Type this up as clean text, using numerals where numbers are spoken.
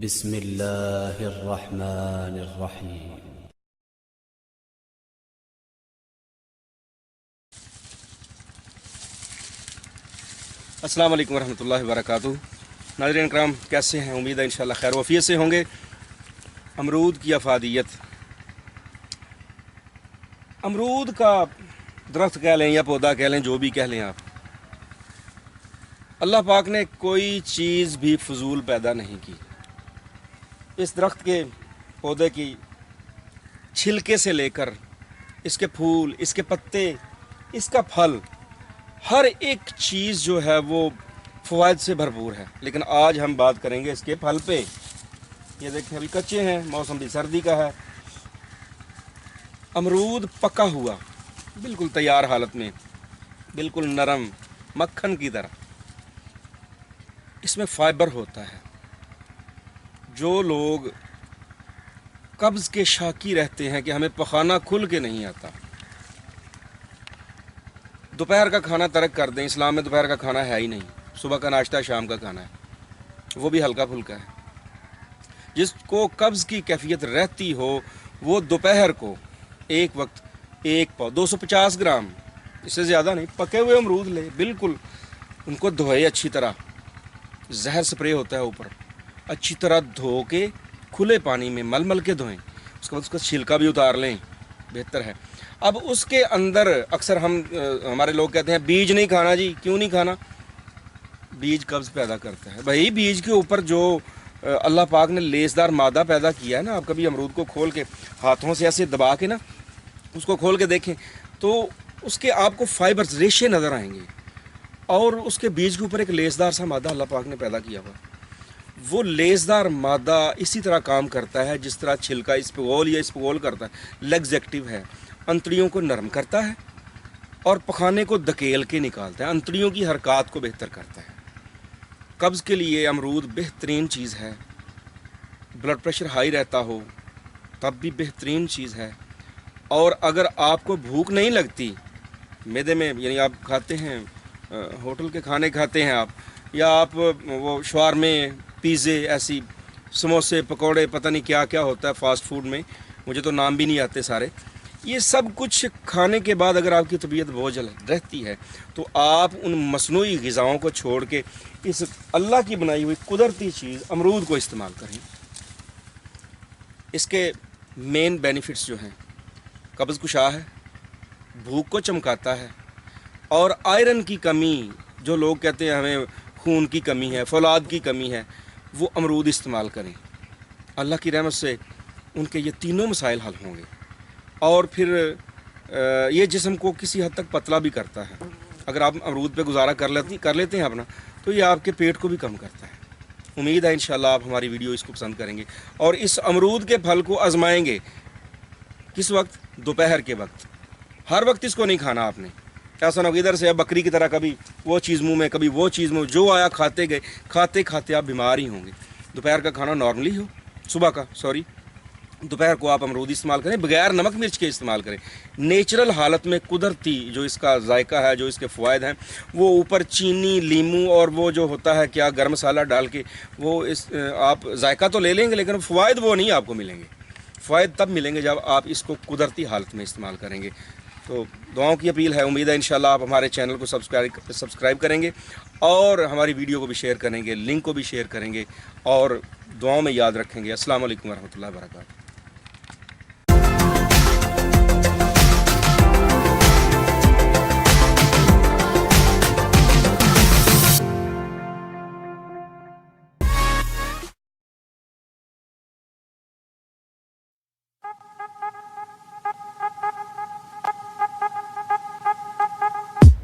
بسم الله الرحمن الرحيم. السلام علیکم ورحمۃ اللہ وبرکاتہ. ناظرین کرام، کیسے ہیں؟ امید ہے انشاءاللہ خیر وفیت سے ہوں گے. امرود کی افادیت. امرود کا درخت کہہ لیں یا پودا کہہ لیں، جو بھی کہہ لیں آپ، اللہ پاک نے کوئی چیز بھی فضول پیدا نہیں کی. اس درخت کے پودے کی چھلکے سے لے کر اس کے پھول، اس کے پتے، اس کا پھل، ہر ایک چیز جو ہے وہ فوائد سے بھرپور ہے. لیکن آج ہم بات کریں گے اس کے پھل پہ. یہ دیکھیں ابھی کچے ہیں، موسم بھی سردی کا ہے. امرود پکا ہوا بالکل تیار حالت میں، بالکل نرم مکھن کی طرح. اس میں فائبر ہوتا ہے. جو لوگ قبض کے شاکی رہتے ہیں کہ ہمیں پخانا کھل کے نہیں آتا، دوپہر کا کھانا ترک کر دیں. اسلام میں دوپہر کا کھانا ہے ہی نہیں. صبح کا ناشتہ، شام کا کھانا ہے، وہ بھی ہلکا پھلکا ہے. جس کو قبض کی کیفیت رہتی ہو وہ دوپہر کو ایک وقت ایک پاؤ 250 گرام، اس سے زیادہ نہیں، پکے ہوئے امرود لے. بالکل ان کو دھوئے اچھی طرح، زہر سپرے ہوتا ہے اوپر، اچھی طرح دھو کے کھلے پانی میں مل مل کے دھوئیں. اس کے بعد اس کا چھلکا بھی اتار لیں، بہتر ہے. اب اس کے اندر اکثر ہمارے لوگ کہتے ہیں بیج نہیں کھانا. جی کیوں نہیں کھانا؟ بیج قبض پیدا کرتا ہے. بھائی بیج کے اوپر جو اللہ پاک نے لیسدار مادہ پیدا کیا ہے نا، آپ کبھی امرود کو کھول کے ہاتھوں سے ایسے دبا کے نا اس کو کھول کے دیکھیں تو اس کے آپ کو فائبرز، ریشے نظر آئیں گے. اور اس کے بیج کے اوپر ایک لیسدار سا مادہ اللہ پاک نے پیدا کیا ہوا. وہ لیسدار مادہ اسی طرح کام کرتا ہے جس طرح چھلکا اسپغول یا اسپغول کرتا ہے. لیگز ایکٹیو ہے، انتڑیوں کو نرم کرتا ہے اور پخانے کو دھکیل کے نکالتا ہے، انتڑیوں کی حرکات کو بہتر کرتا ہے. قبض کے لیے امرود بہترین چیز ہے. بلڈ پریشر ہائی رہتا ہو تب بھی بہترین چیز ہے. اور اگر آپ کو بھوک نہیں لگتی معدے میں، یعنی آپ کھاتے ہیں ہوٹل کے کھانے کھاتے ہیں آپ، یا آپ وہ شوارمے، پیزے، ایسی سموسے، پکوڑے، پتہ نہیں کیا کیا ہوتا ہے فاسٹ فوڈ میں، مجھے تو نام بھی نہیں آتے سارے. یہ سب کچھ کھانے کے بعد اگر آپ کی طبیعت بوجھل رہتی ہے تو آپ ان مصنوعی غذاؤں کو چھوڑ کے اس اللہ کی بنائی ہوئی قدرتی چیز امرود کو استعمال کریں. اس کے مین بینیفٹس جو ہیں، قبض کشا ہے، بھوک کو چمکاتا ہے، اور آئرن کی کمی، جو لوگ کہتے ہیں ہمیں خون کی کمی ہے، فولاد کی کمی ہے، وہ امرود استعمال کریں. اللہ کی رحمت سے ان کے یہ تینوں مسائل حل ہوں گے. اور پھر یہ جسم کو کسی حد تک پتلا بھی کرتا ہے. اگر آپ امرود پہ گزارا کر لیتے ہیں اپنا، تو یہ آپ کے پیٹ کو بھی کم کرتا ہے. امید ہے انشاءاللہ آپ ہماری ویڈیو اس کو پسند کریں گے اور اس امرود کے پھل کو آزمائیں گے. کس وقت؟ دوپہر کے وقت. ہر وقت اس کو نہیں کھانا آپ نے. ایسا نہ ہو ادھر سے بکری کی طرح کبھی وہ چیز منہ میں، کبھی وہ چیز منہ، جو آیا کھاتے گئے، کھاتے کھاتے آپ بیمار ہی ہوں گے. دوپہر کا کھانا نارملی ہو، صبح کا سوری، دوپہر کو آپ امرود استعمال کریں، بغیر نمک مرچ کے استعمال کریں. نیچرل حالت میں قدرتی جو اس کا ذائقہ ہے، جو اس کے فوائد ہیں، وہ اوپر چینی، لیموں اور وہ جو ہوتا ہے کیا گرم مسالہ ڈال کے، وہ آپ ذائقہ تو لے لیں گے لیکن فوائد وہ نہیں آپ کو ملیں گے. فوائد تب ملیں گے جب آپ اس کو قدرتی حالت میں استعمال کریں گے. تو دعاؤں کی اپیل ہے. امید ہے انشاءاللہ آپ ہمارے چینل کو سبسکرائب کریں گے اور ہماری ویڈیو کو بھی شیئر کریں گے، لنک کو بھی شیئر کریں گے اور دعاؤں میں یاد رکھیں گے. السلام علیکم ورحمۃ اللہ وبرکاتہ.